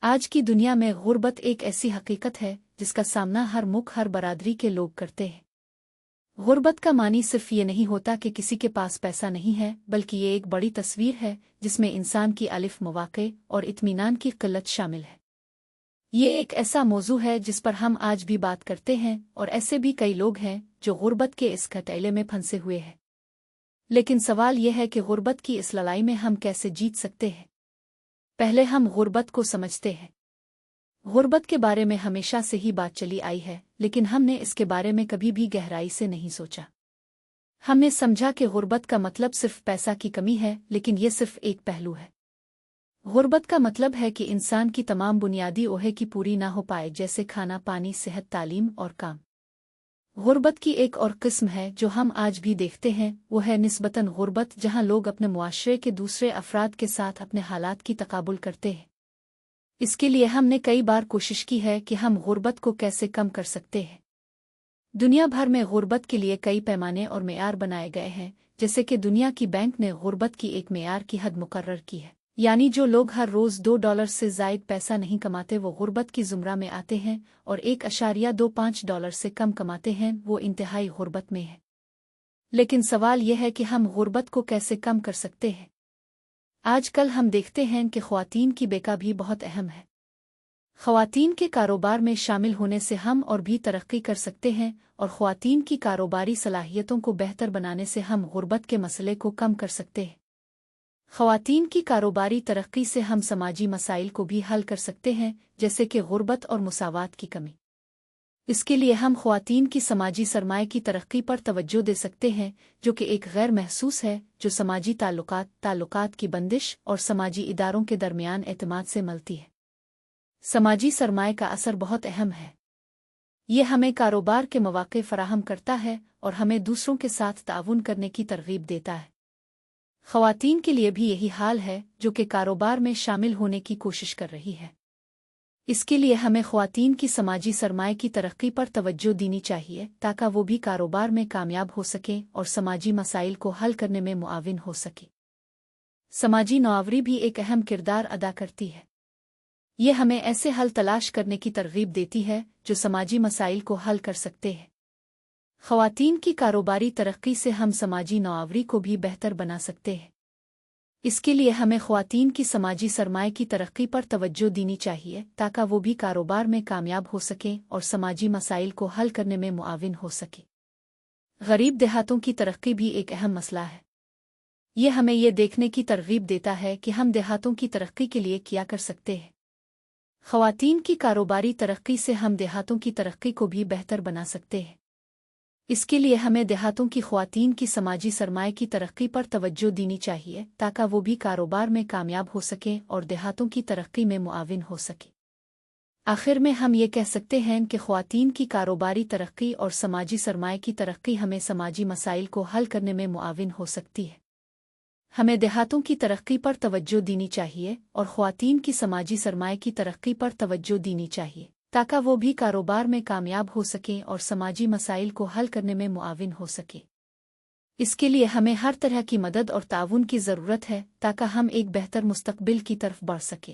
آج کی دنیا میں غربت ایک ایسی حقیقت ہے جس کا سامنا ہر ملک ہر برادری کے لوگ کرتے ہیں۔ غربت کا معنی صرف یہ نہیں ہوتا کہ کسی کے پاس پیسہ نہیں ہے، بلکہ یہ ایک بڑی تصویر ہے جس میں انسان کی الف مواقع اور اطمینان کی قلت شامل ہے۔ یہ ایک ایسا موضوع ہے جس پر ہم آج بھی بات کرتے ہیں، اور ایسے بھی کئی لوگ ہیں جو غربت کے اس گھٹیلے میں پھنسے ہوئے ہیں۔ لیکن سوال یہ ہے کہ غربت کی اس لڑائی میں ہم کیسے جیت سکتے ہیں؟ پہلے ہم غربت کو سمجھتے ہیں۔ غربت کے بارے میں ہمیشہ سے ہی بات چلی آئی ہے، لیکن ہم نے اس کے بارے میں کبھی بھی گہرائی سے نہیں سوچا۔ ہم نے سمجھا کہ غربت کا مطلب صرف پیسہ کی کمی ہے، لیکن یہ صرف ایک پہلو ہے۔ غربت کا مطلب ہے کہ انسان کی تمام بنیادی اوہے کی پوری نہ ہو پائے، جیسے کھانا، پانی، صحت، تعلیم اور کام۔ غربت کی ایک اور قسم ہے جو ہم آج بھی دیکھتے ہیں، وہ ہے نسبتاً غربت، جہاں لوگ اپنے معاشرے کے دوسرے افراد کے ساتھ اپنے حالات کی تقابل کرتے ہیں۔ اس کے لیے ہم نے کئی بار کوشش کی ہے کہ ہم غربت کو کیسے کم کر سکتے ہیں۔ دنیا بھر میں غربت کے لیے کئی پیمانے اور معیار بنائے گئے ہیں، جیسے کہ دنیا کی بینک نے غربت کی ایک معیار کی حد مقرر کی ہے، یعنی جو لوگ ہر روز $2 سے زائد پیسہ نہیں کماتے وہ غربت کی زمرہ میں آتے ہیں، اور $1.25 سے کم کماتے ہیں وہ انتہائی غربت میں ہے۔ لیکن سوال یہ ہے کہ ہم غربت کو کیسے کم کر سکتے ہیں؟ آج کل ہم دیکھتے ہیں کہ خواتین کی بیکا بھی بہت اہم ہے۔ خواتین کے کاروبار میں شامل ہونے سے ہم اور بھی ترقی کر سکتے ہیں، اور خواتین کی کاروباری صلاحیتوں کو بہتر بنانے سے ہم غربت کے مسئلے کو کم کر سکتے ہیں۔ خواتین کی کاروباری ترقی سے ہم سماجی مسائل کو بھی حل کر سکتے ہیں، جیسے کہ غربت اور مساوات کی کمی۔ اس کے لیے ہم خواتین کی سماجی سرمایہ کی ترقی پر توجہ دے سکتے ہیں، جو کہ ایک غیر محسوس ہے جو سماجی تعلقات کی بندش اور سماجی اداروں کے درمیان اعتماد سے ملتی ہے۔ سماجی سرمایہ کا اثر بہت اہم ہے۔ یہ ہمیں کاروبار کے مواقع فراہم کرتا ہے اور ہمیں دوسروں کے ساتھ تعاون کرنے کی ترغیب دیتا ہے۔ خواتین کے لیے بھی یہی حال ہے جو کہ کاروبار میں شامل ہونے کی کوشش کر رہی ہے۔ اس کے لیے ہمیں خواتین کی سماجی سرمایہ کی ترقی پر توجہ دینی چاہیے تاکہ وہ بھی کاروبار میں کامیاب ہو سکیں اور سماجی مسائل کو حل کرنے میں معاون ہو سکیں۔ سماجی نوآوری بھی ایک اہم کردار ادا کرتی ہے۔ یہ ہمیں ایسے حل تلاش کرنے کی ترغیب دیتی ہے جو سماجی مسائل کو حل کر سکتے ہیں۔ خواتین کی کاروباری ترقی سے ہم سماجی نوآوری کو بھی بہتر بنا سکتے ہیں۔ اس کے لیے ہمیں خواتین کی سماجی سرمایہ کی ترقی پر توجہ دینی چاہیے تاکہ وہ بھی کاروبار میں کامیاب ہو سکیں اور سماجی مسائل کو حل کرنے میں معاون ہو سکیں۔ غریب دیہاتوں کی ترقی بھی ایک اہم مسئلہ ہے۔ یہ ہمیں یہ دیکھنے کی ترغیب دیتا ہے کہ ہم دیہاتوں کی ترقی کے لیے کیا کر سکتے ہیں۔ خواتین کی کاروباری ترقی سے ہم دیہاتوں کی ترقی کو بھی بہتر بنا سکتے ہیں۔ اس کے لیے ہمیں دیہاتوں کی خواتین کی سماجی سرمایہ کی ترقی پر توجہ دینی چاہیے تاکہ وہ بھی کاروبار میں کامیاب ہو سکیں اور دیہاتوں کی ترقی میں معاون ہو سکیں۔ آخر میں ہم یہ کہہ سکتے ہیں کہ خواتین کی کاروباری ترقی اور سماجی سرمایہ کی ترقی ہمیں سماجی مسائل کو حل کرنے میں معاون ہو سکتی ہے۔ ہمیں دیہاتوں کی ترقی پر توجہ دینی چاہیے اور خواتین کی سماجی سرمایہ کی ترقی پر توجہ دینی چاہیے تاکہ وہ بھی کاروبار میں کامیاب ہو سکیں اور سماجی مسائل کو حل کرنے میں معاون ہو سکیں۔ اس کے لیے ہمیں ہر طرح کی مدد اور تعاون کی ضرورت ہے تاکہ ہم ایک بہتر مستقبل کی طرف بڑھ سکیں۔